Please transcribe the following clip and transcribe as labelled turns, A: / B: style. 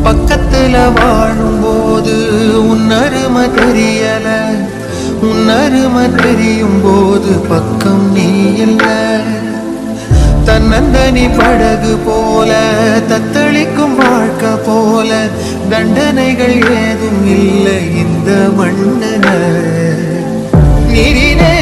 A: பக்கத்துல வாழும்போது உன்னருமை தெரியல, உன்னருமை தெரியும் போது பக்கம் நீ இல்ல. தன்னந்தனி படகு போல தத்தளிக்கும் வாழ்க்கை போல தண்டனைகள் ஏதும் இல்லை இந்த மண்ணுல. நீரினே